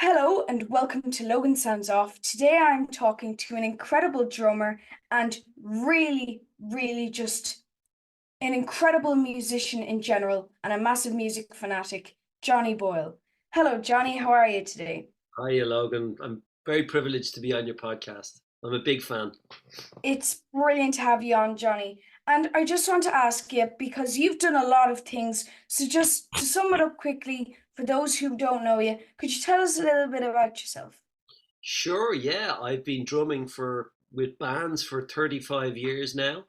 Hello and welcome to Logan Sounds Off. Today I'm talking to an incredible drummer and really just an incredible musician in general and a massive music fanatic, Johnny Boyle. Hello, Johnny. How are you today? Hiya, Logan. I'm very privileged to be on your podcast. I'm a big fan. It's brilliant to have you on, Johnny. And I just want to ask you because you've done a lot of things. So just to sum it up quickly, for those who don't know you, could you tell us a little bit about yourself? Sure, yeah, I've been drumming for with bands for 35 years now.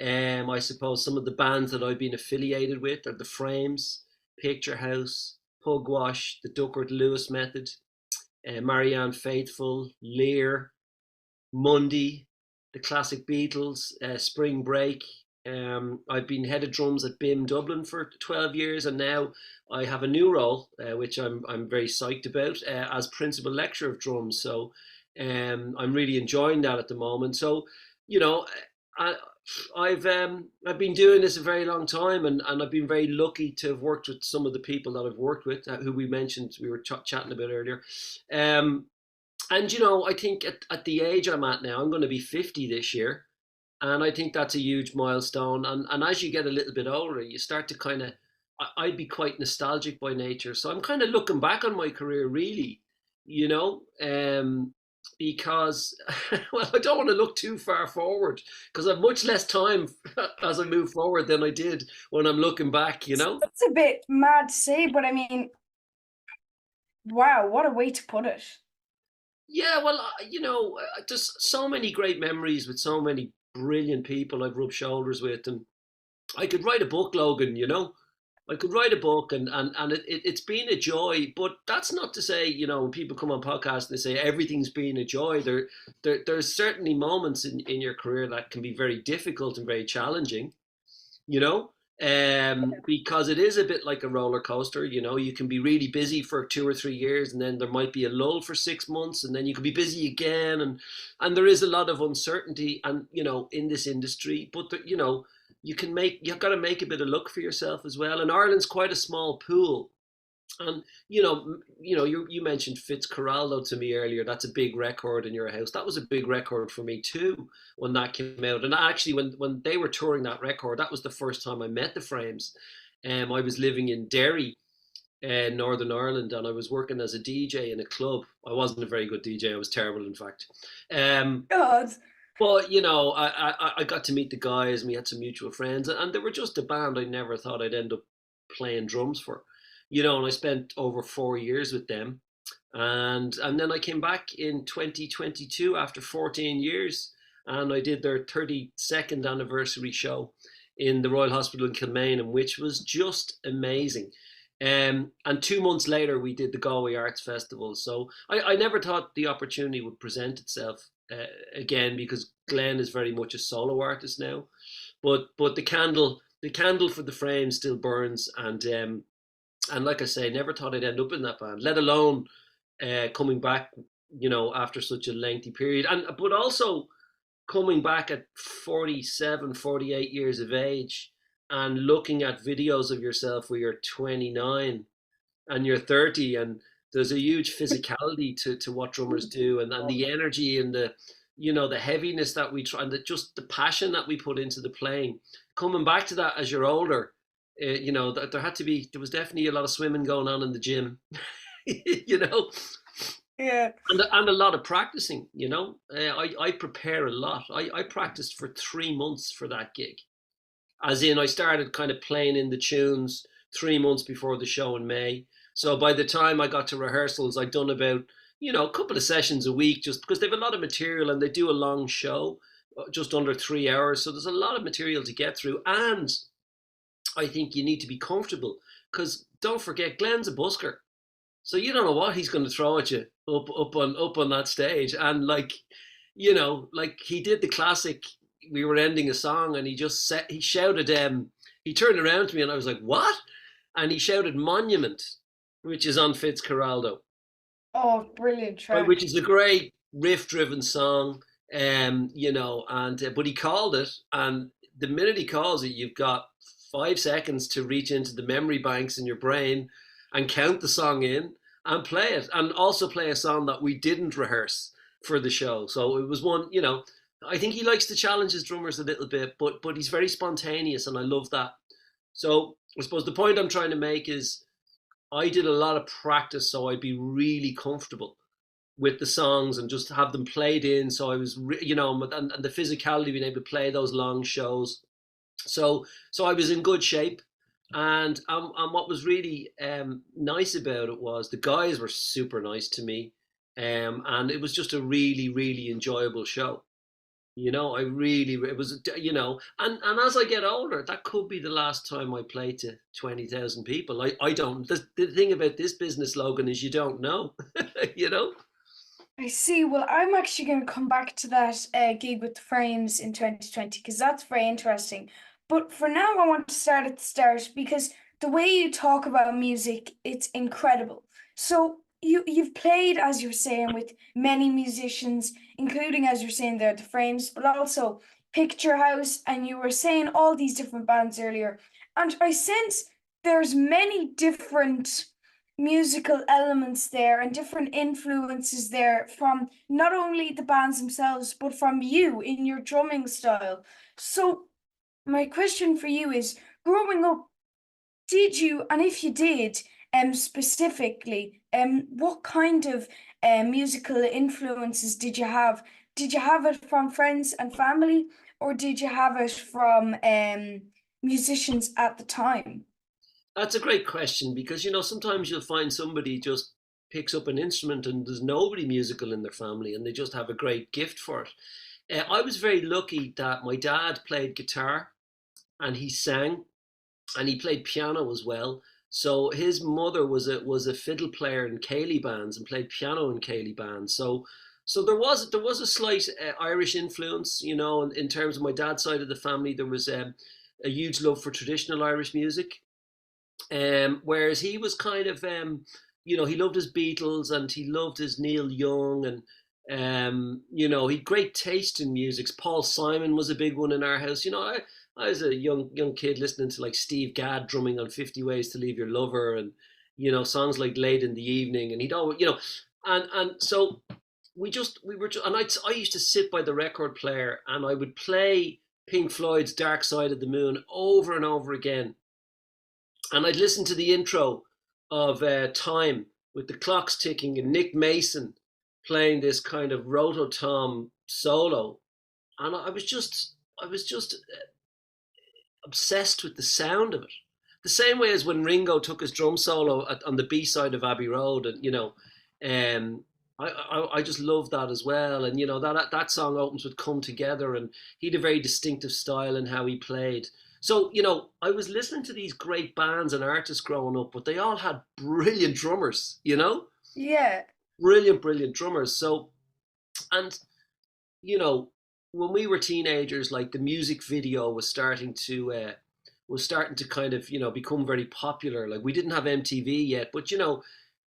I suppose some of the bands that I've been affiliated with are the Frames, Picturehouse, Pugwash, the Duckworth Lewis Method, Marianne Faithful, Lear, Mundy, the classic Beatles, Spring Break. I've been head of drums at BIMM Dublin for 12 years, and now I have a new role, which I'm very psyched about, as principal lecturer of drums. So I'm really enjoying that at the moment. So, you know, I, I've been doing this a very long time, and I've been very lucky to have worked with some of the people that I've worked with, who we mentioned we were chatting about earlier. Um, and I think at the age I'm at now, I'm going to be 50 this year, and I think that's a huge milestone. And as you get a little bit older, you start to kind of, I'd be quite nostalgic by nature, so I'm kind of looking back on my career, really, you know, because well, I don't want to look too far forward because I've much less time as I move forward than I did when I'm looking back, you know. That's a bit mad to say, but I mean, wow, what a way to put it. Yeah, well, just so many great memories with so many brilliant people I've rubbed shoulders with, and I could write a book, Logan. I could write a book, and it's been a joy. But that's not to say, when people come on podcasts and they say everything's been a joy. There's certainly moments in your career that can be very difficult and very challenging, you know, because it is a bit like a roller coaster. You can be really busy for 2 or 3 years, and then there might be a lull for 6 months, and then you can be busy again, and there is a lot of uncertainty, and in this industry. But you've got to make a bit of luck for yourself as well. And Ireland's quite a small pool, and you mentioned Fitzcarraldo to me earlier. That's a big record in your house. That was a big record for me too when that came out. And actually, when they were touring that record, that was the first time I met the Frames. I was living in Derry, Northern Ireland, and I was working as a DJ in a club. I wasn't a very good DJ. I was terrible, in fact. Um, God. but I got to meet the guys, and we had some mutual friends, and they were just a band I never thought I'd end up playing drums for. And I spent over 4 years with them, and then I came back in 2022 after 14 years, and I did their 32nd anniversary show in the Royal Hospital in Kilmainham, which was just amazing. And 2 months later, we did the Galway Arts Festival. So I never thought the opportunity would present itself again, because Glenn is very much a solo artist now. But the candle for the frame still burns, and like I say, never thought I'd end up in that band, let alone coming back, after such a lengthy period, and but also coming back at 47, 48 years of age, and looking at videos of yourself where you're 29 and you're 30, and there's a huge physicality to what drummers do, and the energy, and the heaviness that we try, and just the passion that we put into the playing. Coming back to that as you're older, there was definitely a lot of swimming going on in the gym, you know, Yeah. and a lot of practicing. I prepare a lot. I practiced for 3 months for that gig, as in I started kind of playing in the tunes 3 months before the show in May. So by the time I got to rehearsals, I'd done about a couple of sessions a week, just because they have a lot of material, and they do a long show, just under 3 hours. So there's a lot of material to get through, and I think you need to be comfortable, because don't forget, Glenn's a busker, so you don't know what he's going to throw at you up on that stage. And like he did the classic. We were ending a song, and he shouted. He turned around to me, and I was like, "What?" And he shouted "Monument," which is on Fitzcarraldo, Oh, brilliant which track. is a great riff-driven song. And but he called it, and the minute he calls it, you've got 5 seconds to reach into the memory banks in your brain and count the song in. and play it, and also play a song that we didn't rehearse for the show. So it was one, you know, I think he likes to challenge his drummers a little bit, but he's very spontaneous, and I love that. So I suppose the point I'm trying to make is I did a lot of practice so I'd be really comfortable with the songs and just have them played in. So I was, you know, and the physicality being able to play those long shows. So I was in good shape. And what was really nice about it was the guys were super nice to me, and it was just a really really enjoyable show. You know, I really it was, you know, and as I get older, that could be the last time I play to 20,000 people. I don't. The thing about this business, Logan, is you don't know. You know. I see. Well, I'm actually going to come back to that gig with the Frames in 2020 because that's very interesting. But for now, I want to start at the start because the way you talk about music, it's incredible. So you've played, as you're saying, with many musicians, including, as you're saying there, the Frames, but also Picturehouse, and you were saying all these different bands earlier. And I sense there's many different musical elements there and different influences there from not only the bands themselves but from you in your drumming style. So my question for you is, growing up, did you, and if you did, specifically, what kind of musical influences did you have? Did you have it from friends and family, or did you have it from musicians at the time? That's a great question because, you know, sometimes you'll find somebody just picks up an instrument and there's nobody musical in their family and they just have a great gift for it. I was very lucky that my dad played guitar and he sang and he played piano as well. So his mother was a fiddle player in Cayley bands and played piano in Cayley bands. So there was a slight Irish influence, you know, in terms of my dad's side of the family. There was a huge love for traditional Irish music. Whereas he was kind of, you know, he loved his Beatles and he loved his Neil Young, and you know, he had great taste in music. Paul Simon was a big one in our house. You know, I was a young kid listening to like Steve Gadd drumming on 50 Ways to Leave Your Lover, and you know, songs like Late in the Evening, and he'd always, you know, and so we were and I used to sit by the record player and I would play Pink Floyd's Dark Side of the Moon over and over again, and I'd listen to the intro of Time with the clocks ticking and Nick Mason playing this kind of rototom solo, and I was just obsessed with the sound of it. The same way as when Ringo took his drum solo on the B side of Abbey Road, and you know, um, I just love that as well. And you know that song opens with "Come Together," and he had a very distinctive style in how he played. So you know, I was listening to these great bands and artists growing up, but they all had brilliant drummers. You know, Yeah. brilliant drummers. So, and you know, when we were teenagers, like the music video was starting to kind of, you know, become very popular. Like we didn't have MTV yet, but you know,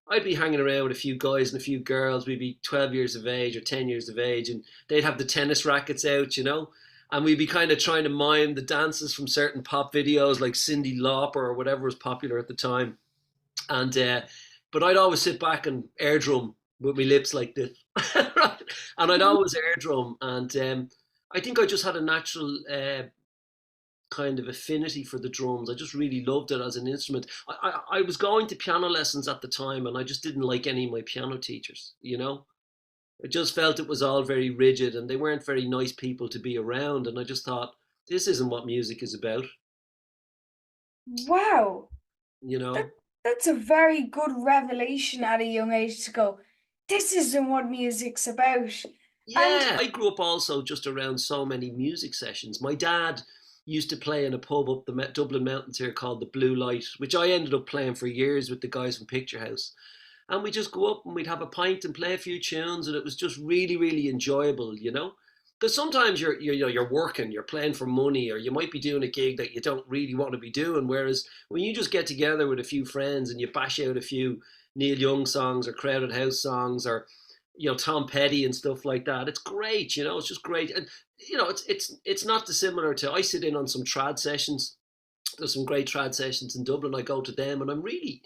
I'd be hanging around with a few guys and a few girls. We'd be 12 years of age or 10 years of age, and they'd have the tennis rackets out, you know, and we'd be kind of trying to mime the dances from certain pop videos like Cyndi Lauper or whatever was popular at the time. And but I'd always sit back and air drum with my lips like this, right? And I'd always air drum, and I think I just had a natural kind of affinity for the drums. I just really loved it as an instrument. I was going to piano lessons at the time, and I just didn't like any of my piano teachers. You know, I just felt it was all very rigid, and they weren't very nice people to be around. And I just thought, this isn't what music is about. Wow. You That know. that's a very good revelation at a young age to go, this isn't what music's about. And Yeah, I grew up also just around so many music sessions. My dad used to play in a pub up the Dublin Mountains here called the Blue Light, which I ended up playing for years with the guys from Picturehouse. And we just go up and we'd have a pint and play a few tunes, and it was just really, really enjoyable, you know. Because sometimes you're working, you're playing for money, or you might be doing a gig that you don't really want to be doing. Whereas when you just get together with a few friends and you bash out a few Neil Young songs or Crowded House songs, or you know, Tom Petty and stuff like that, it's great. You know, it's just great. And you know, it's not dissimilar to, I sit in on some trad sessions. There's some great trad sessions in Dublin. I go to them, and I'm really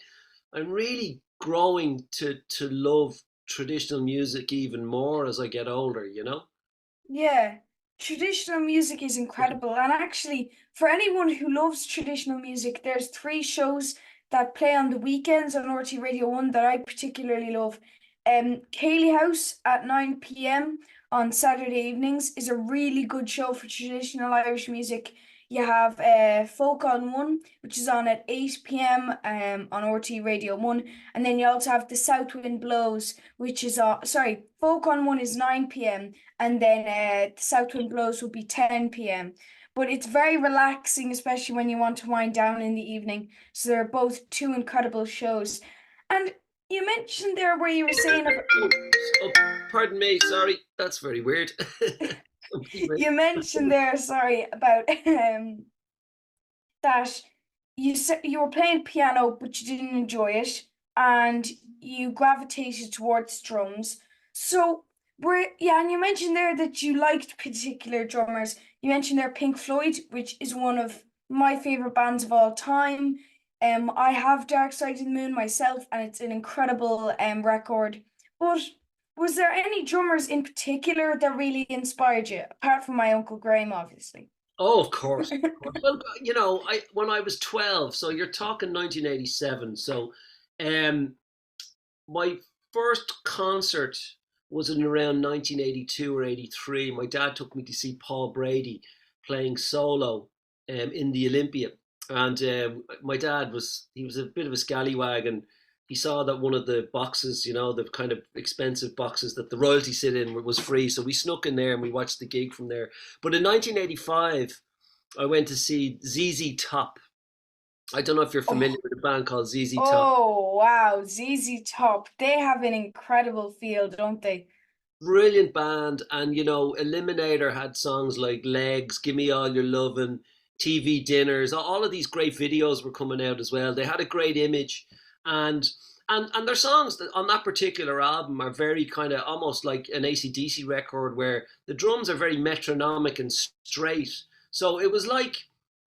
growing to love traditional music even more as I get older, you know? Yeah, traditional music is incredible. And actually, for anyone who loves traditional music, there's three shows that play on the weekends on RT Radio 1 that I particularly love. Cayley House at 9 p.m. on Saturday evenings is a really good show for traditional Irish music. You have Folk on One, which is on at 8 p.m. On RT Radio 1. And then you also have The South Wind Blows, which is, sorry, Folk on One is 9 p.m. and then the South Wind Blows will be 10 p.m. But it's very relaxing, especially when you want to wind down in the evening. So they're both two incredible shows. And you mentioned there where you were saying about Oh, pardon me. Sorry, that's very weird. you mentioned there, sorry, about that you said you were playing piano, but you didn't enjoy it, and you gravitated towards drums. So, yeah, and you mentioned there that you liked particular drummers. You mentioned there Pink Floyd, which is one of my favorite bands of all time. I have Dark Side of the Moon myself, and it's an incredible record. But was there any drummers in particular that really inspired you, apart from my Uncle Graham, obviously? Oh, of course, of course. Well, you know, I when I was 12, so you're talking 1987. So, um, my first concert was in around 1982 or 83. My dad took me to see Paul Brady playing solo in the Olympia. And my dad he was a bit of a scallywag, and he saw that one of the boxes, you know, the kind of expensive boxes that the royalty sit in was free. So we snuck in there and we watched the gig from there. But in 1985, I went to see ZZ Top. I don't know if you're familiar Oh, with a band called ZZ Top. oh wow, ZZ Top. They have an incredible feel, don't they? Brilliant band, and you know, Eliminator had songs like Legs, Give Me All Your Lovin', TV Dinners. All of these great videos were coming out as well. They had a great image, and and their songs on that particular album are very kind of almost like an AC/DC record, where the drums are very metronomic and straight. So it was like,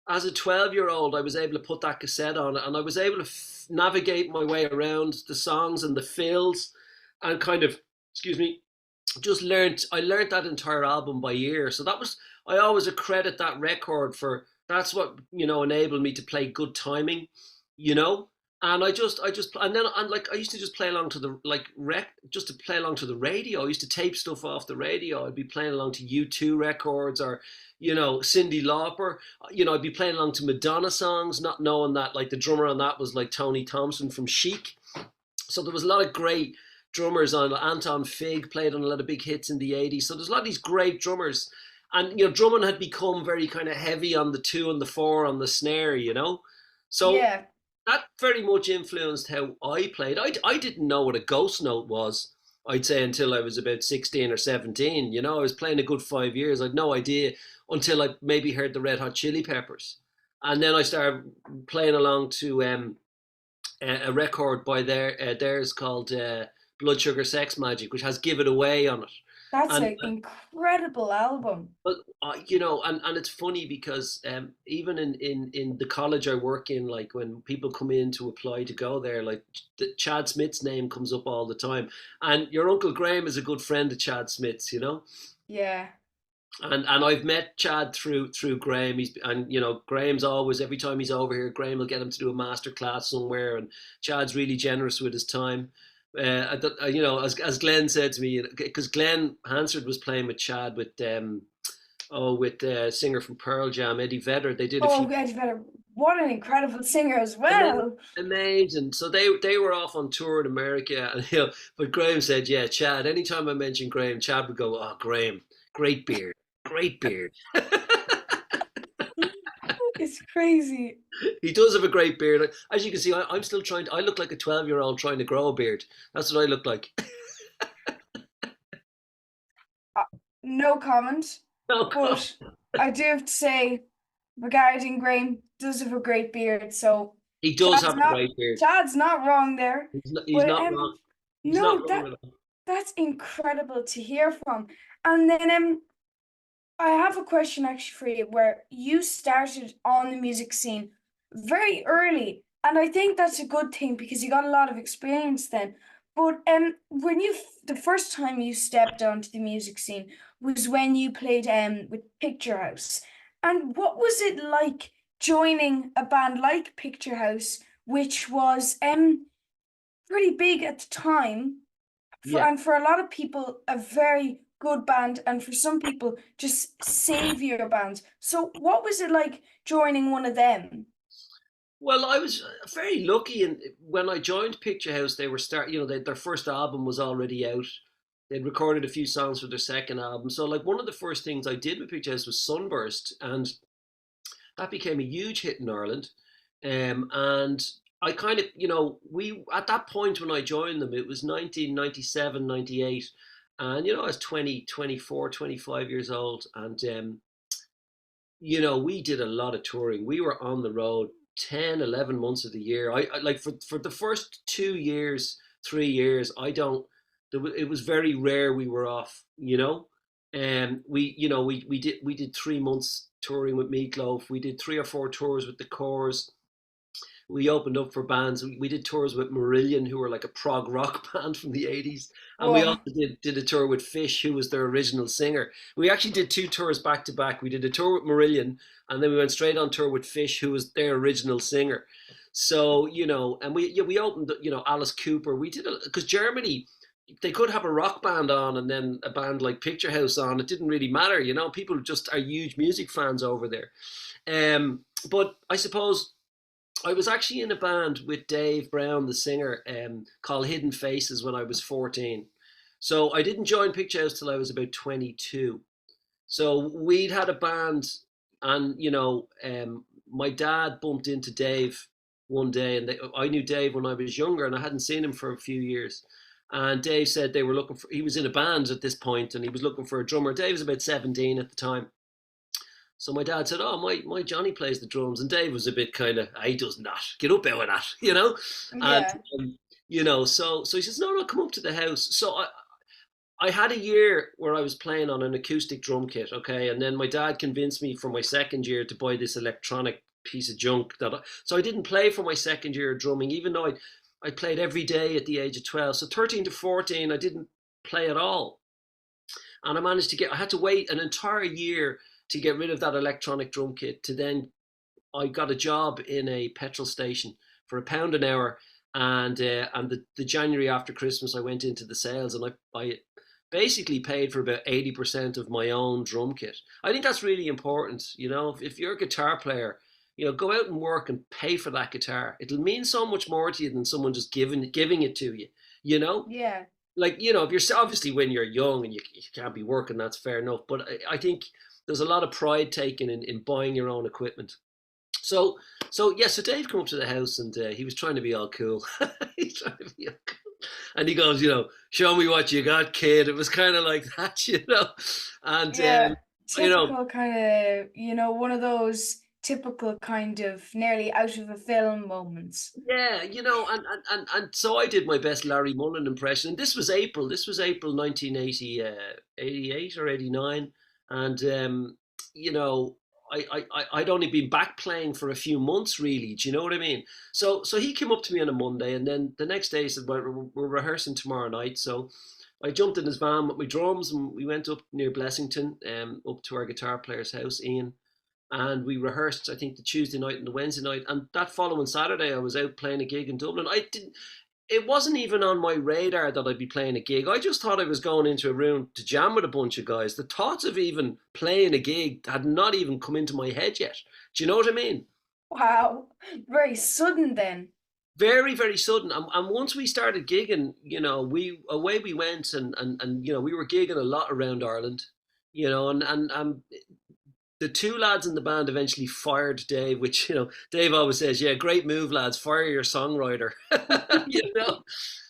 as a 12-year-old, I was able to put that cassette on, and I was able to navigate my way around the songs and the fills, and kind of, excuse me, just learned I learned that entire album by ear. So that was, I always accredit that record for, that's what, you know, enabled me to play good timing, you know. And I just and then, and like, I used to just play along to the, like, just to play along to the radio. I used to tape stuff off the radio. I'd be playing along to U2 records, or you know, Cyndi Lauper. You know, I'd be playing along to Madonna songs, not knowing that like the drummer on that was like Tony Thompson from Chic. So there was a lot of great drummers on. Anton Fig played on a lot of big hits in the 80s. So there's a lot of these great drummers. And, you know, drumming had become very kind of heavy on the two and the four on the snare, you know? So Yeah. that very much influenced how I played. I didn't know what a ghost note was, I'd say, until I was about 16 or 17. You know, I was playing a good 5 years. I had no idea until I maybe heard the Red Hot Chili Peppers. And then I started playing along to a record by theirs called Blood Sugar Sex Magic, which has Give It Away on it. That's And an incredible album. but you know, and it's funny because even in the college I work in, like when people come in to apply to go there, like Chad Smith's name comes up all the time, and your Uncle Graham is a good friend of Chad Smith's, you know. Yeah. And I've met Chad through Graham. And you know, Graham's always, every time he's over here, Graham will get him to do a master class somewhere, and Chad's really generous with his time. You know, as Glenn said to me, because Glen Hansard was playing with Chad with with singer from Pearl Jam, Eddie Vedder. They did a few Oh, Eddie Vedder. What an incredible singer as well. amazing. So they were off on tour in America, and you know, but Graham said, yeah, Chad. Anytime I mention Graham, Chad would go, oh, Graham, great beard, great beard. It's crazy. He does have a great beard. As you can see, I'm still trying to, I look like a 12-year-old trying to grow a beard. That's what I look like. Uh, no comment. Oh, God. But I do have to say, regarding Graham, does have a great beard. So He does Chad's have a not great beard. Chad's not wrong there. He's But not wrong. He's not no, wrong at all. that's incredible to hear from. And then I have a question actually for you, where you started on the music scene very early. And I think that's a good thing because you got a lot of experience then. But when the first time you stepped onto the music scene was when you played with Picturehouse. And what was it like joining a band like Picturehouse, which was pretty big at the time, Yeah. for a lot of people a very good band, and for some people just savior bands. So what was it like joining one of them? Well, I was very lucky, and when I joined Picture House, they were their first album was already out. They'd recorded a few songs for their second album. So, like, one of the first things I did with Picture House was Sunburst, and that became a huge hit in Ireland. And I kind of, we at that point when I joined them, it was 1997, 98, and I was 20, 24, 25 years old, and we did a lot of touring. We were on the road 10, 11 months of the year. I like for the first 2 years, 3 years, it was very rare we were off, and we did 3 months touring with Meatloaf. We did 3 or 4 tours with the Corrs. We opened up for bands. We did tours with Marillion, who were like a prog rock band from the 80s. And we Whoa. also did a tour with Fish, who was their original singer. We actually did 2 tours back to back. We did a tour with Marillion, and then we went straight on tour with Fish, who was their original singer. So, and we opened, Alice Cooper. We did because Germany, they could have a rock band on and then a band like Picture House on. It didn't really matter, People just are huge music fans over there. But I suppose I was actually in a band with Dave Brown, the singer, called Hidden Faces when I was 14. So I didn't join Picture House till I was about 22. So we'd had a band, and my dad bumped into Dave one day, and I knew Dave when I was younger, and I hadn't seen him for a few years. And Dave said they were looking for. He was in a band at this point, and he was looking for a drummer. Dave was about 17 at the time. So my dad said, "Oh, my Johnny plays the drums," and Dave was a bit kind of, "He does not get up out of that," and Yeah. so he says, "No, no, come up to the house." So I had a year where I was playing on an acoustic drum kit, okay, and then my dad convinced me for my second year to buy this electronic piece of junk so I didn't play for my second year of drumming, even though I played every day at the age of 12. So 13 to 14, I didn't play at all, and I had to wait an entire year to get rid of that electronic drum kit. To then I got a job in a petrol station for £1 an hour, and the January after Christmas I went into the sales, and I basically paid for about 80% of my own drum kit. I think that's really important. If you're a guitar player, go out and work and pay for that guitar. It'll mean so much more to you than someone just giving it to you. You know, Yeah. like if you're obviously when you're young and you can't be working, that's fair enough. But I think there's a lot of pride taken in buying your own equipment. So yeah, so Dave came up to the house, and he was trying to be all cool. He's trying to be all cool. And he goes, "Show me what you got, kid." It was kind of like that. And Yeah. you know, Typical kind of, one of those typical kind of nearly out of a film moments. yeah, and so I did my best Larry Mullen impression. And this was April. This was April 1980, 88 or 89, and I'd only been back playing for a few months, really. Do you know what I mean? So he came up to me on a Monday, and then the next day he said, "Well, we're rehearsing tomorrow night." So I jumped in his van with my drums, and we went up near Blessington, up to our guitar player's house, Ian, and we rehearsed. I think the Tuesday night and the Wednesday night, and that following Saturday I was out playing a gig in Dublin. I didn't. It wasn't even on my radar that I'd be playing a gig. I just thought I was going into a room to jam with a bunch of guys. The thoughts of even playing a gig had not even come into my head yet. Do you know what I mean? Wow. Very sudden then. Very, very sudden. And once we started gigging, we went, and we were gigging a lot around Ireland, and the two lads in the band eventually fired Dave, which, Dave always says, "Yeah, great move, lads, fire your songwriter." you know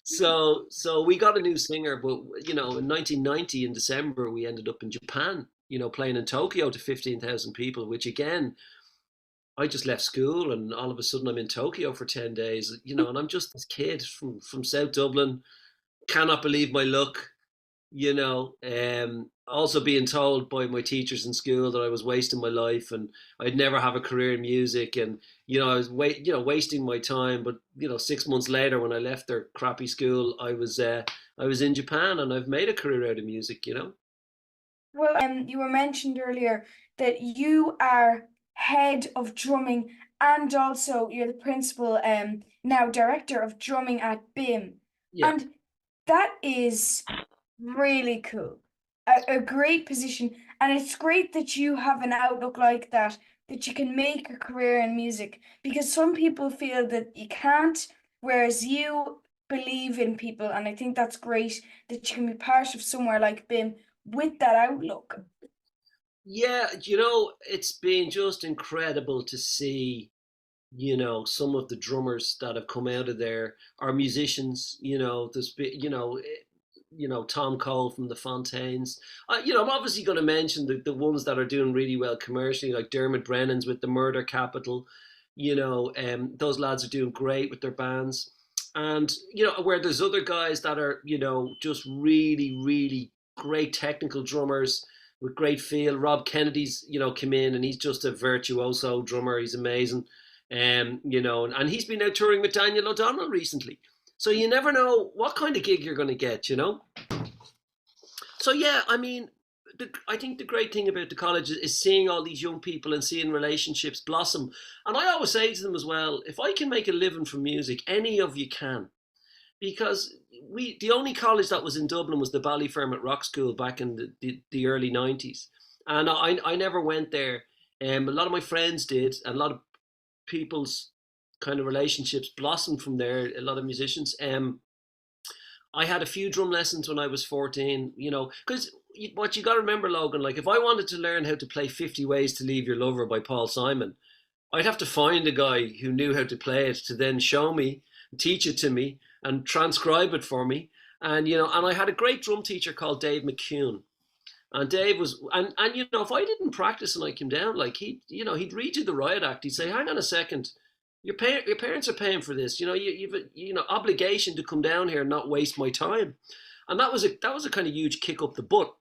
so we got a new singer, but in 1990 in December we ended up in Japan, playing in Tokyo to 15,000 people, which again, I just left school, and all of a sudden I'm in Tokyo for 10 days, and I'm just this kid from South Dublin, cannot believe my luck. Also being told by my teachers in school that I was wasting my life and I'd never have a career in music, and I was wasting my time. But 6 months later, when I left their crappy school, I was in Japan, and I've made a career out of music. Well, you were mentioned earlier that you are head of drumming and also you're the principal, now director of drumming at BIMM. Yeah. And that is really cool. A great position. And it's great that you have an outlook like that, that you can make a career in music. Because some people feel that you can't, whereas you believe in people. And I think that's great that you can be part of somewhere like BIM with that outlook. Yeah, it's been just incredible to see, some of the drummers that have come out of there are musicians. Tom Cole from the Fontaines. I'm obviously going to mention the ones that are doing really well commercially, like Dermot Brennan's with the Murder Capital. Those lads are doing great with their bands. And, where there's other guys that are, just really, really great technical drummers with great feel. Rob Kennedy's, come in, and he's just a virtuoso drummer. He's amazing. And he's been out touring with Daniel O'Donnell recently. So you never know what kind of gig you're going to get. So yeah, I mean, I think the great thing about the college is seeing all these young people and seeing relationships blossom. And I always say to them as well, if I can make a living from music, any of you can. Because the only college that was in Dublin was the Ballyfermot Rock School back in the early 90s. And I never went there. A lot of my friends did, and a lot of people's kind of relationships blossomed from there. A lot of musicians. I had a few drum lessons when I was 14. Because what you got to remember, Logan, like if I wanted to learn how to play 50 Ways to Leave Your Lover by Paul Simon, I'd have to find a guy who knew how to play it to then show me, teach it to me, and transcribe it for me. And I had a great drum teacher called Dave McCune. And Dave was, and if I didn't practice and I came down, like he'd read you the riot act. He'd say, "Hang on a second, your parents are paying for this. You've a obligation to come down here and not waste my time." And that was a kind of huge kick up the butt.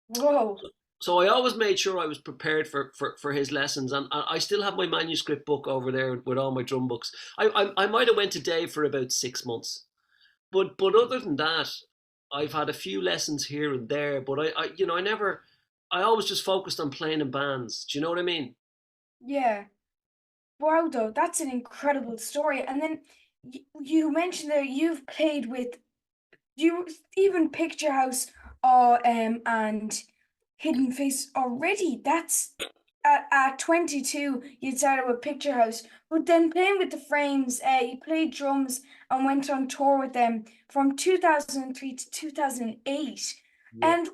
Whoa. So I always made sure I was prepared for his lessons, and I still have my manuscript book over there with all my drum books. I might have went to Dave for about 6 months, but other than that, I've had a few lessons here and there. But I always just focused on playing in bands. Do you know what I mean? Yeah. Wow, though, that's an incredible story. And then you mentioned there you've played with you even Picturehouse and Hidden Face already. That's at 22 you started with Picturehouse, but then playing with the Frames, you played drums and went on tour with them from 2003 to 2008. Yeah, And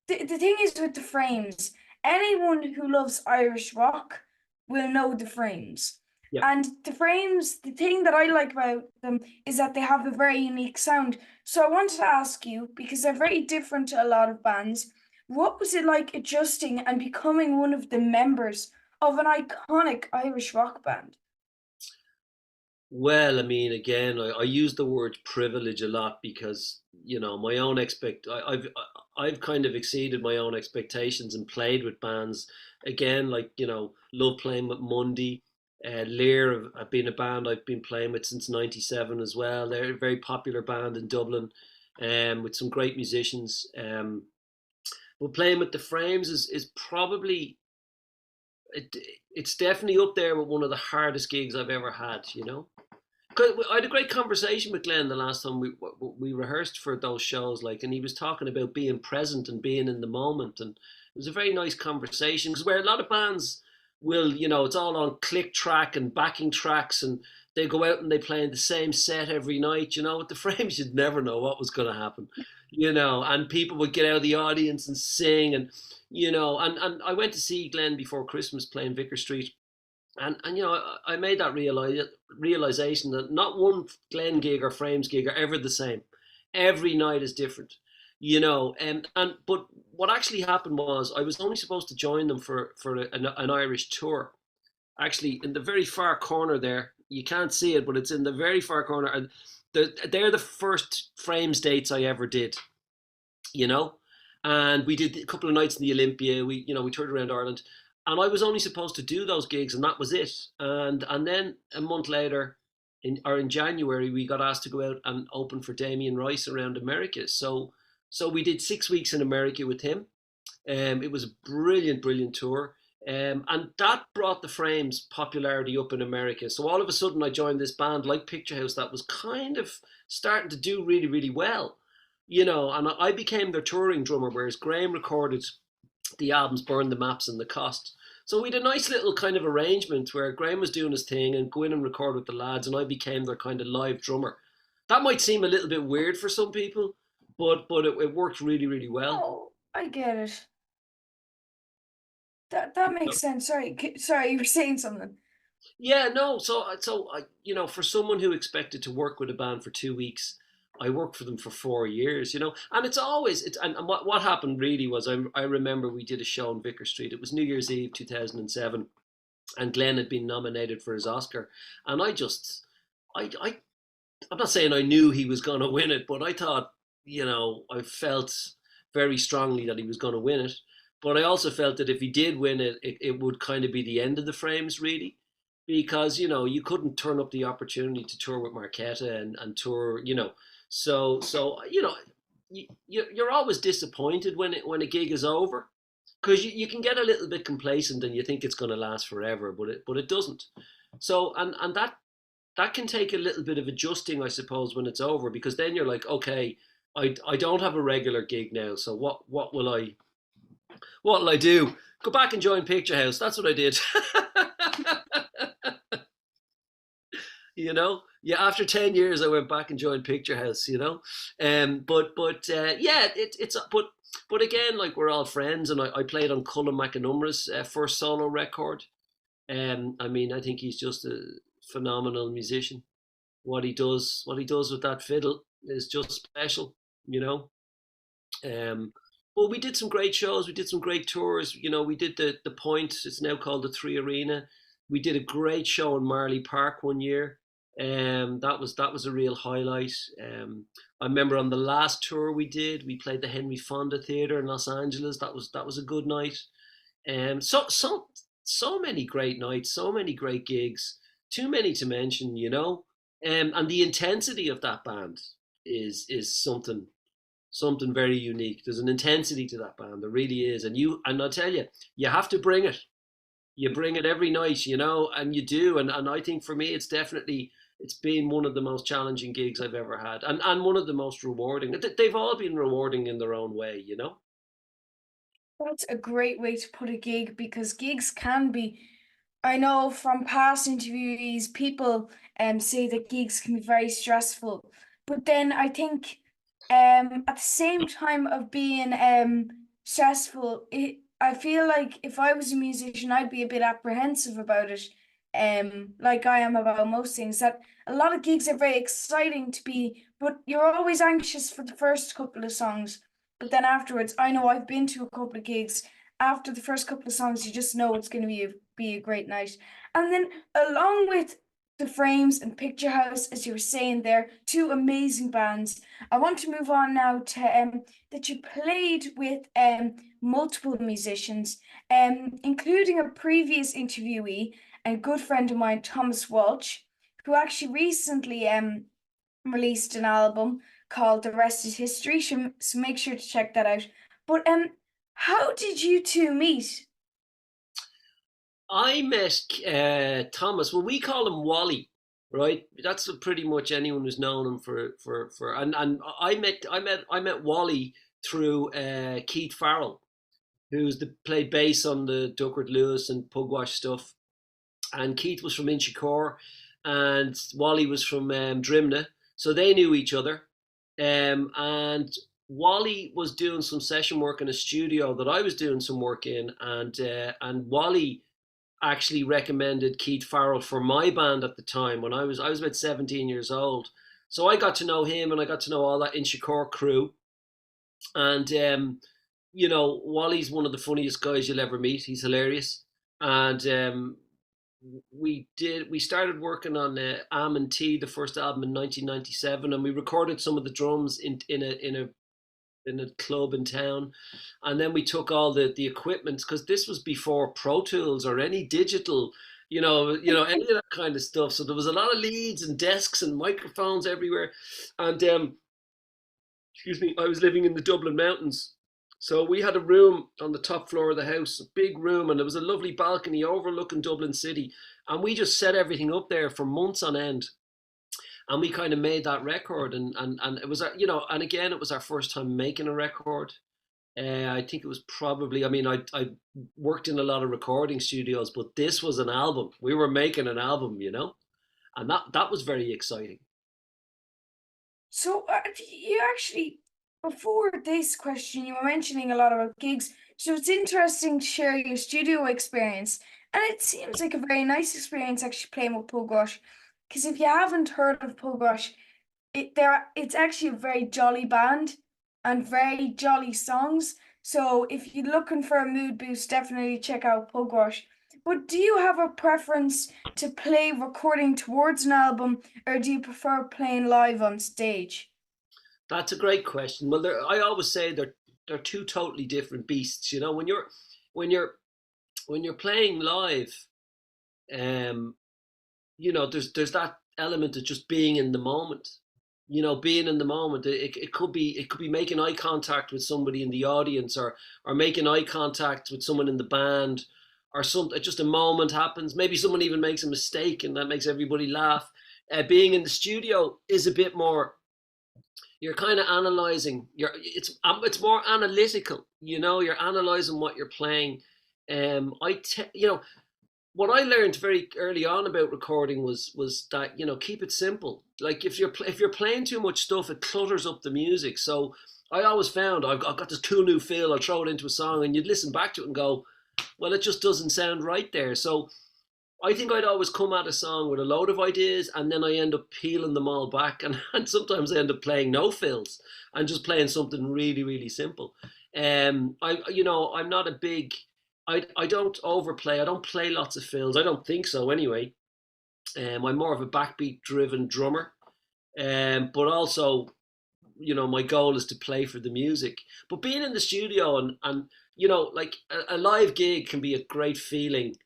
the thing is with the Frames, anyone who loves Irish rock will know the Frames. yeah. And the Frames, the thing that I like about them is that they have a very unique sound. So I wanted to ask you, because they're very different to a lot of bands, what was it like adjusting and becoming one of the members of an iconic Irish rock band? Well, I mean, again, I use the word privilege a lot because my own I've kind of exceeded my own expectations and played with bands. Again, like love playing with Mundy. Lear have been a band I've been playing with since '97 as well. They're a very popular band in Dublin, with some great musicians. But playing with the Frames is probably it, it's definitely up there with one of the hardest gigs I've ever had. Because I had a great conversation with Glenn the last time we rehearsed for those shows, like, and he was talking about being present and being in the moment, and it was a very nice conversation. Because where a lot of bands will, it's all on click track and backing tracks, and they go out and they play in the same set every night. With the Frames, you'd never know what was going to happen. And people would get out of the audience and sing, and I went to see Glenn before Christmas playing Vicar Street, and I made that realization that not one Glen gig or Frames gig are ever the same. Every night is different. And but what actually happened was I was only supposed to join them for an Irish tour. Actually, in the very far corner there, you can't see it, but it's in the very far corner. And they're the first Frames dates I ever did. you know. And we did a couple of nights in the Olympia. We toured around Ireland, and I was only supposed to do those gigs, and that was it. And then a month later, in January, we got asked to go out and open for Damien Rice around America. So we did 6 weeks in America with him. It was a brilliant, brilliant tour. And that brought the Frames' popularity up in America. So all of a sudden, I joined this band like Picturehouse that was kind of starting to do really, really well, and I became their touring drummer, whereas Graham recorded the albums Burn the Maps and The Cost. So we had a nice little kind of arrangement where Graham was doing his thing and go in and record with the lads, and I became their kind of live drummer. That might seem a little bit weird for some people, but it worked really, really well. Oh, I get it. That makes sense. Sorry, sorry, you were saying something. Yeah, no. So for someone who expected to work with a band for 2 weeks, I worked for them for 4 years. And it's always and what happened really was I remember we did a show on Vicar Street. It was New Year's Eve 2007, and Glenn had been nominated for his Oscar, and I I'm not saying I knew he was going to win it, but I thought, I felt very strongly that he was going to win it. But I also felt that if he did win it, it would kind of be the end of the Frames, really, because you couldn't turn up the opportunity to tour with Marquetta and tour, So you're always disappointed when a gig is over, because you can get a little bit complacent and you think it's going to last forever, but it doesn't. So and that can take a little bit of adjusting, I suppose, when it's over, because then you're like, okay, I don't have a regular gig now, so what will I do? Go back and join Picturehouse. That's what I did. Yeah, after 10 years I went back and joined Picturehouse. Yeah, but again, like, we're all friends, and I played on Colin McAnumra's first solo record. I mean, I think he's just a phenomenal musician. What he does with that fiddle is just special, you know. Well, we did some great shows. We did some great tours. We did the Point. It's now called the Three Arena. We did a great show in Marley Park one year. That was a real highlight. I remember on the last tour we did, we played the Henry Fonda Theatre in Los Angeles. That was a good night. So many great nights, so many great gigs. Too many to mention, and the intensity of that band is something very unique. There's an intensity to that band. There really is. And I'll tell you, you have to bring it. You bring it every night, and you do. And I think for me, it's been one of the most challenging gigs I've ever had, and one of the most rewarding. They've all been rewarding in their own way. That's a great way to put a gig, because gigs can be, I know from past interviewees, people say that gigs can be very stressful. But then I think at the same time of being stressful, I feel like if I was a musician, I'd be a bit apprehensive about it. Like I am about most things. That a lot of gigs are very exciting to be, but you're always anxious for the first couple of songs. But then afterwards, I know I've been to a couple of gigs. After the first couple of songs, you just know it's going to be a great night. And then along with the Frames and Picturehouse, as you were saying there, two amazing bands. I want to move on now to that you played with multiple musicians, including a previous interviewee and good friend of mine, Thomas Walsh, who actually recently released an album called The Rest is History. So make sure to check that out. But how did you two meet? I met Thomas. Well, we call him Wally, right? That's what pretty much anyone who's known him for. And I met Wally through Keith Farrell, played bass on the Duckworth Lewis and Pugwash stuff. And Keith was from Inchicore, and Wally was from Drimna, so they knew each other. And Wally was doing some session work in a studio that I was doing some work in, and Wally actually recommended Keith Farrell for my band at the time when I was about 17 years old. So I got to know him, and I got to know all that Inchicore crew. And Wally's one of the funniest guys you'll ever meet. He's hilarious. And we started working on Am and T, the first album, in 1997, and we recorded some of the drums in a in a club in town, and then we took all the equipment because this was before Pro Tools or any digital, any of that kind of stuff. So there was a lot of leads and desks and microphones everywhere, and excuse me, I was living in the Dublin mountains. So we had a room on the top floor of the house, a big room, and there was a lovely balcony overlooking Dublin city. And we just set everything up there for months on end. And we kind of made that record, and it was, and again, it was our first time making a record. I think it was probably, I mean, I worked in a lot of recording studios, but this was an album. We were making an album, and that was very exciting. So you actually, before this question, you were mentioning a lot about gigs. So it's interesting to share your studio experience. And it seems like a very nice experience actually playing with Pugwash. Because if you haven't heard of Pugwash, it's actually a very jolly band and very jolly songs. So if you're looking for a mood boost, definitely check out Pugwash. But do you have a preference to play recording towards an album, or do you prefer playing live on stage? That's a great question. Well, I always say they're two totally different beasts. When you're when you're playing live, um, there's that element of just being in the moment. Being in the moment. It could be making eye contact with somebody in the audience, or making eye contact with someone in the band, or something. Just a moment happens. Maybe someone even makes a mistake, and that makes everybody laugh. Being in the studio is a bit more. You're kind of analyzing. It's more analytical. You're analyzing what you're playing. What I learned very early on about recording was that keep it simple. Like if you're playing too much stuff, it clutters up the music. So I always found I've got this cool new feel. I'll throw it into a song, and you'd listen back to it and go, well, it just doesn't sound right there. So I think I'd always come at a song with a load of ideas, and then I end up peeling them all back, and sometimes I end up playing no fills and just playing something really, really simple. I'm not a big. I don't overplay. I don't play lots of fills. I don't think so anyway. I'm more of a backbeat driven drummer. But also, my goal is to play for the music. But being in the studio and like a live gig can be a great feeling,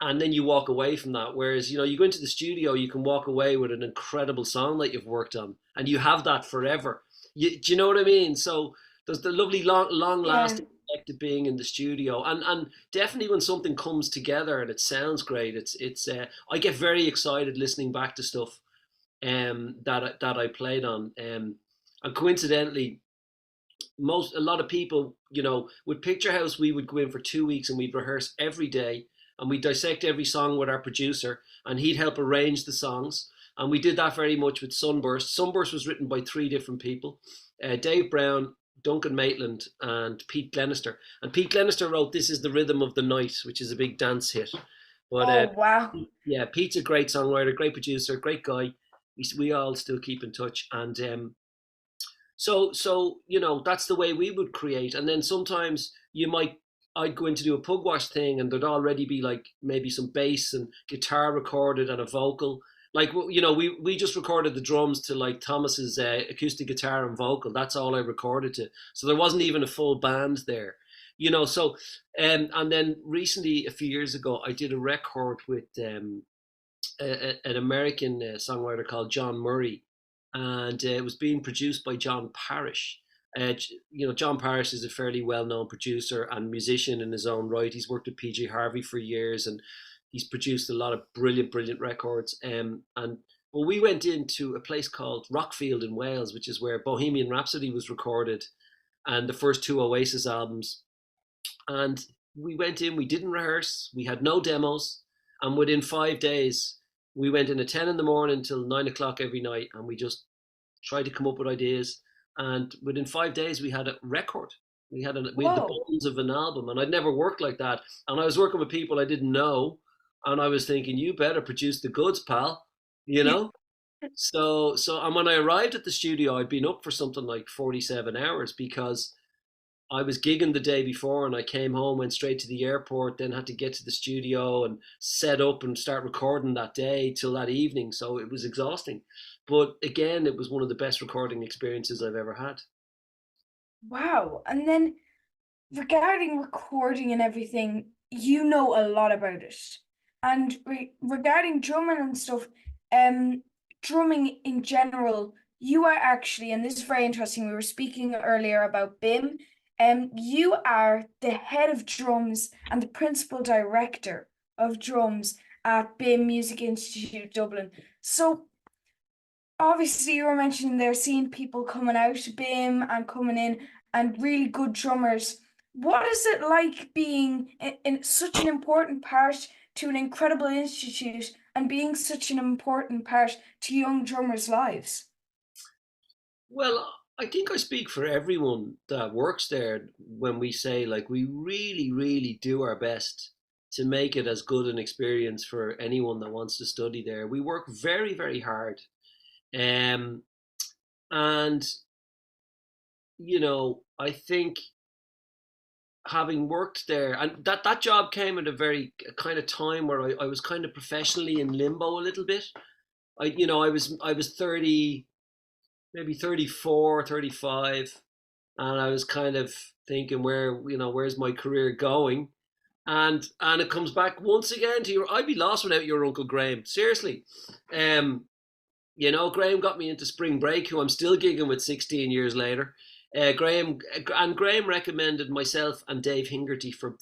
and then you walk away from that. Whereas, you go into the studio, you can walk away with an incredible song that you've worked on, and you have that forever. Do you know what I mean? So there's the lovely long Yeah. lasting effect of being in the studio, and definitely when something comes together and it sounds great, it's I get very excited listening back to stuff that I played on, and coincidentally, a lot of people, with Picturehouse, we would go in for 2 weeks and we'd rehearse every day, and we'd dissect every song with our producer, and he'd help arrange the songs. And we did that very much with Sunburst. Sunburst was written by three different people: Dave Brown, Duncan Maitland, and Pete Glenister. And Pete Glenister wrote "This Is the Rhythm of the Night," which is a big dance hit. But Oh, wow. yeah, Pete's a great songwriter, great producer, great guy. We all still keep in touch, and so that's the way we would create. And then sometimes I'd go in to do a pugwash thing, and there'd already be like maybe some bass and guitar recorded and a vocal. Like we just recorded the drums to like Thomas's acoustic guitar and vocal. That's all I recorded to. So there wasn't even a full band there. So and then recently, a few years ago, I did a record with an American songwriter called John Murray, and it was being produced by John Parrish. John Parrish is a fairly well-known producer and musician in his own right. He's worked with PJ Harvey for years, and he's produced a lot of brilliant, brilliant records. And well, we went into a place called Rockfield in Wales, which is where Bohemian Rhapsody was recorded, and the first two Oasis albums. And we went in, we didn't rehearse, we had no demos, and within 5 days, we went in at 10 in the morning till 9 o'clock every night, and we just tried to come up with ideas. And within 5 days, we had a record. We had the Whoa. bones of an album, and I'd never worked like that. And I was working with people I didn't know, and I was thinking, you better produce the goods, pal. You know. And when I arrived at the studio, I'd been up for something like 47 hours because I was gigging the day before, and I came home, went straight to the airport, then had to get to the studio and set up and start recording that day till that evening. So it was exhausting. But again, it was one of the best recording experiences I've ever had. Wow. And then regarding recording and everything, you know a lot about it. And regarding drumming and stuff, um, drumming in general, you are actually, and this is very interesting. We were speaking earlier about BIM. You are the head of drums and the principal director of drums at BIMM Music Institute Dublin. So obviously you were mentioning there seeing people coming out to BIM and coming in and really good drummers. What is it like being in such an important part to an incredible institute and being such an important part to young drummers' lives? Well, I think I speak for everyone that works there when we say, like, we really, really do our best to make it as good an experience for anyone that wants to study there. We work very, very hard. Um, and, I think having worked there, and that job came at a very kind of time where I was kind of professionally in limbo a little bit. I was 30, maybe 34, 35, and I was kind of thinking where's my career going? And it comes back once again to your I'd be lost without your Uncle Graham. Seriously. Um Graham got me into Spring Break, who I'm still gigging with 16 years later. Graham recommended myself and Dave Hingerty for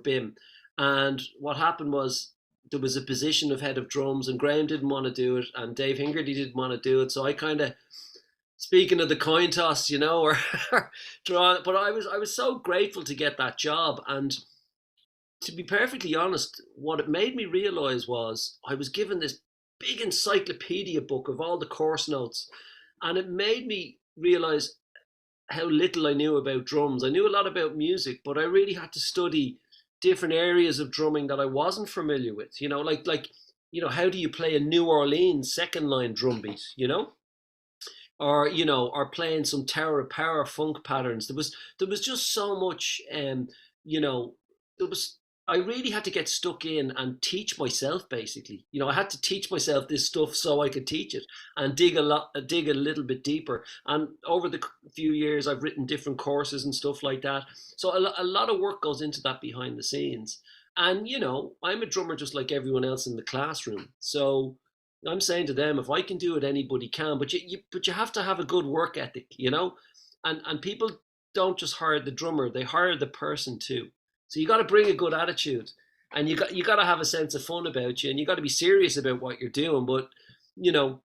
BIM. And what happened was there was a position of head of drums, and Graham didn't want to do it, and Dave Hingerty didn't want to do it. So I kind of, speaking of the coin toss, or draw. But I was so grateful to get that job, and to be perfectly honest, what it made me realize was I was given this big encyclopedia book of all the course notes, and it made me realize how little I knew about drums. I knew a lot about music, but I really had to study different areas of drumming that I wasn't familiar with. How do you play a New Orleans second line drum beat? Or playing some Tower of Power funk patterns. There was just so much, you know, there was. I really had to get stuck in and teach myself. Basically, I had to teach myself this stuff so I could teach it and dig a little bit deeper. And over the few years, I've written different courses and stuff like that. So a lot of work goes into that behind the scenes. And I'm a drummer just like everyone else in the classroom. So I'm saying to them, if I can do it, anybody can. But you have to have a good work ethic. And people don't just hire the drummer; they hire the person too. So you got to bring a good attitude, and you got to have a sense of fun about you, and you got to be serious about what you're doing. But you know,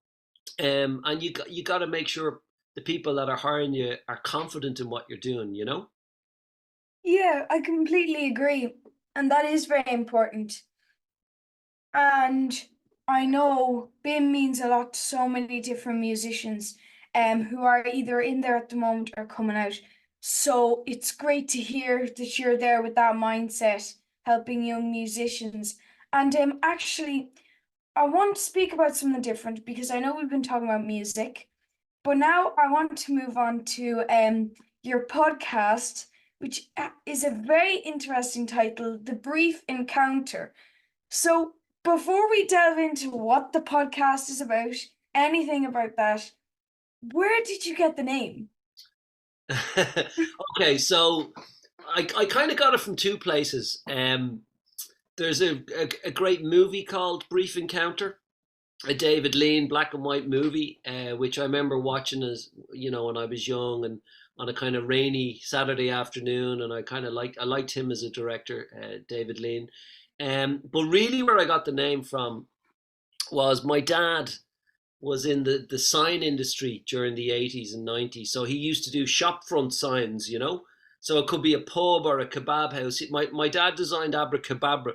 and you got to make sure the people that are hiring you are confident in what you're doing. Yeah, I completely agree. And that is very important. And I know BIM means a lot to so many different musicians who are either in there at the moment or coming out. So it's great to hear that you're there with that mindset, helping young musicians. And actually, I want to speak about something different because I know we've been talking about music, but now I want to move on to your podcast, which is a very interesting title, The Brief Encounter. So, before we delve into what the podcast is about, anything about that, where did you get the name? Okay, so I kind of got it from two places. There's a great movie called Brief Encounter, a David Lean black and white movie, which I remember watching as when I was young and on a kind of rainy Saturday afternoon, and I liked him as a director, David Lean. But really, where I got the name from was my dad was in the sign industry during the 80s and 90s. So he used to do shop front signs. So it could be a pub or a kebab house. My dad designed Abracababra.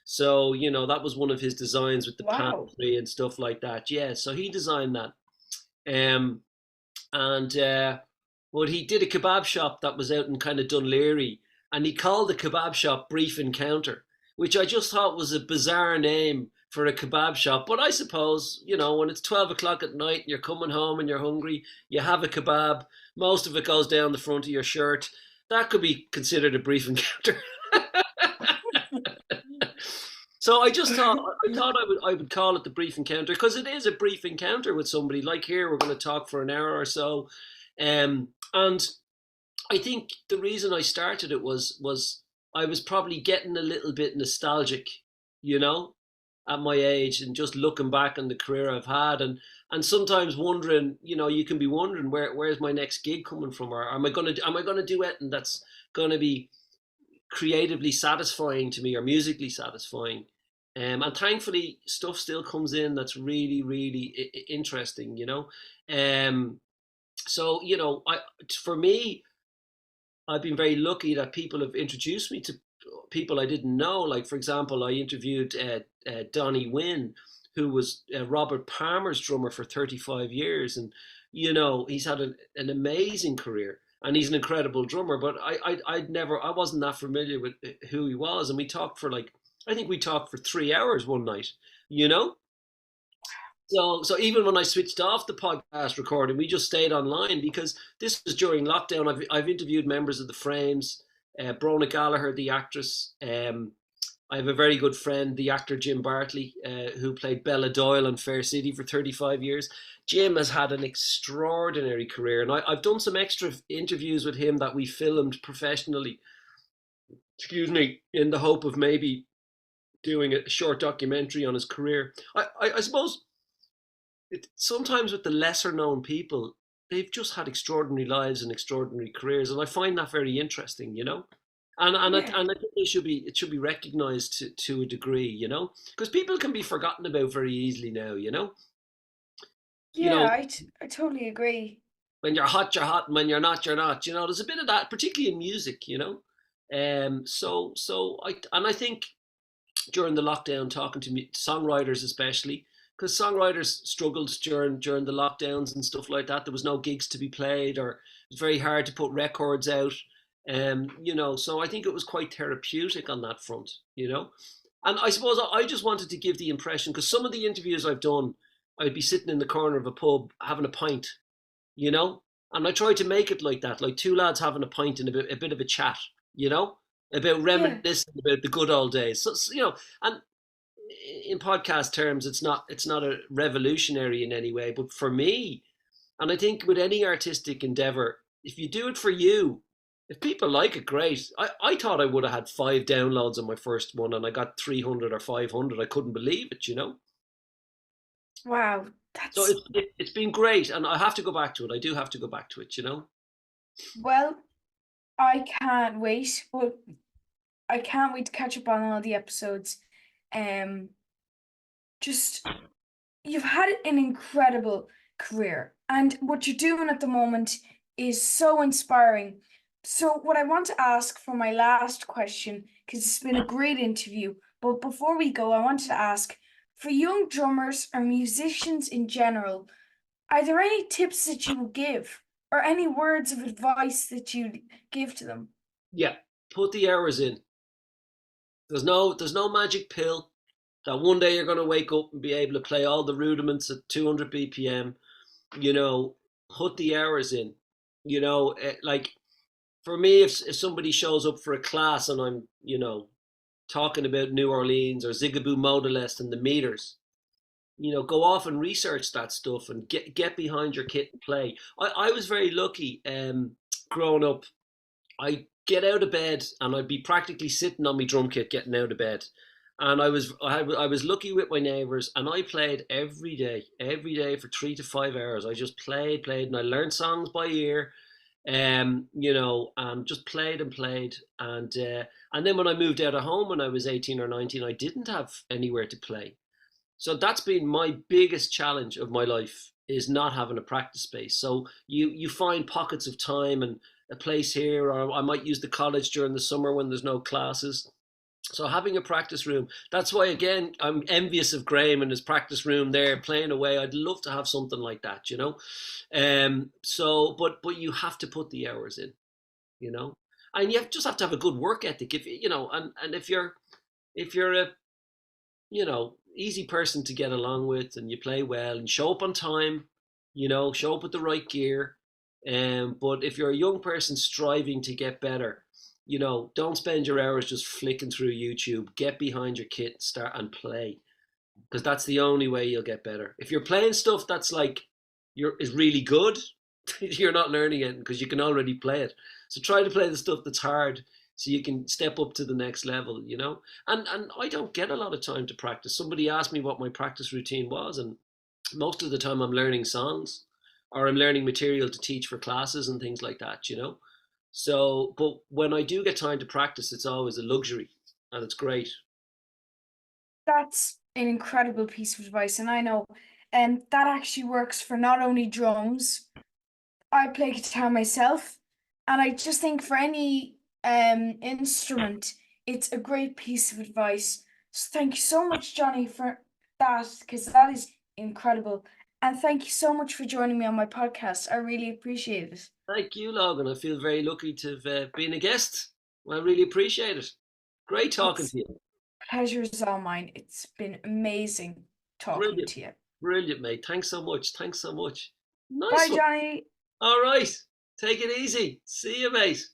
So, that was one of his designs with the Wow. pantry and stuff like that. Yeah, so he designed that. Um, and Well, he did a kebab shop that was out in kind of Dunleary, and he called the kebab shop Brief Encounter, which I just thought was a bizarre name for a kebab shop. But I suppose, when it's 12 o'clock at night and you're coming home and you're hungry, you have a kebab, most of it goes down the front of your shirt. That could be considered a brief encounter. So I thought I would call it the brief encounter because it is a brief encounter with somebody. Like here, we're going to talk for an hour or so, and I think the reason I started it was I was probably getting a little bit nostalgic, you know, at my age, and just looking back on the career I've had, and sometimes wondering, you can be wondering where's my next gig coming from, or am I gonna do it, and that's gonna be creatively satisfying to me or musically satisfying. And thankfully, stuff still comes in that's really, really interesting. So for me, I've been very lucky that people have introduced me to people I didn't know. Like, for example, I interviewed Donny Wynn, who was Robert Palmer's drummer for 35 years. And, he's had an amazing career, and he's an incredible drummer. But I wasn't that familiar with who he was. And we talked for I think we talked for 3 hours one night, you know? So even when I switched off the podcast recording, we just stayed online because this was during lockdown. I've interviewed members of the Frames, Brona Gallagher, the actress. I have a very good friend, the actor Jim Bartley, who played Bella Doyle on Fair City for 35 years. Jim has had an extraordinary career, and I've done some extra interviews with him that we filmed professionally. Excuse me, in the hope of maybe doing a short documentary on his career. I suppose sometimes with the lesser known people, they've just had extraordinary lives and extraordinary careers, and I find that very interesting, And Yeah. I think it should be recognised to a degree, because people can be forgotten about very easily now, you Yeah, know. I totally agree. When you're hot, and when you're not, you're not. There's a bit of that, particularly in music. I think during the lockdown, talking to songwriters especially, because songwriters struggled during the lockdowns and stuff like that. There was no gigs to be played, or it was very hard to put records out. So I think it was quite therapeutic on that front. And I suppose I just wanted to give the impression, because some of the interviews I've done, I'd be sitting in the corner of a pub having a pint, you know, and I tried to make it like that, like two lads having a pint and a bit of a chat, you know, about Yeah. reminiscing about the good old days. So, and in podcast terms, it's not a revolutionary in any way, but for me, and I think with any artistic endeavor, if you do it for you, if people like it, great. I thought I would have had 5 downloads on my first one, and I got 300 or 500. I couldn't believe it. Wow. So That's it's been great, and I have to go back to it. I do have to go back to it. well, I can't wait. But I can't wait to catch up on all the episodes. Um, just you've had an incredible career, and what you're doing at the moment is so inspiring. So, what I want to ask for my last question, because it's been a great interview, but before we go, I wanted to ask for young drummers or musicians in general, are there any tips that you would give, or any words of advice that you'd give to them? Yeah, put the hours in. There's no magic pill that one day you're going to wake up and be able to play all the rudiments at 200 BPM. You know, put the hours in. Like for me, if somebody shows up for a class and I'm talking about New Orleans or Zigaboo Modalist and the meters, go off and research that stuff and get behind your kit and play. I was very lucky growing up. I get out of bed and I'd be practically sitting on my drum kit getting out of bed. And I was lucky with my neighbours, and I played every day for 3 to 5 hours. I just played, and I learned songs by ear, and just played and played. And then when I moved out of home when I was 18 or 19, I didn't have anywhere to play. So that's been my biggest challenge of my life, is not having a practice space. So you find pockets of time and a place here, or I might use the college during the summer when there's no classes. So having a practice room, that's why again I'm envious of Graham and his practice room there playing away. I'd love to have something like that. But you have to put the hours in, you know, and just have to have a good work ethic. If and if you're a easy person to get along with, and you play well and show up on time, show up with the right gear. But if you're a young person striving to get better, don't spend your hours just flicking through YouTube. Get behind your kit, start and play, because that's the only way you'll get better. If you're playing stuff that's like is really good, you're not learning it because you can already play it. So try to play the stuff that's hard so you can step up to the next level, you know? And I don't get a lot of time to practice. Somebody asked me what my practice routine was, and most of the time I'm learning songs or I'm learning material to teach for classes and things like that, you know? So, but when I do get time to practice, it's always a luxury and it's great. That's an incredible piece of advice, and I know that actually works for not only drums. I play guitar myself, and I just think for any instrument, it's a great piece of advice. So thank you so much, Johnny, for that, because that is incredible. And thank you so much for joining me on my podcast. I really appreciate it. Thank you, Logan. I feel very lucky to have been a guest. I really appreciate it. Great talking It's to you. pleasure is all mine. It's been amazing talking Brilliant. to you. Brilliant, mate. Thanks so much. Thanks so much. Nice Bye, one. Johnny. All right. Take it easy. See you, mate.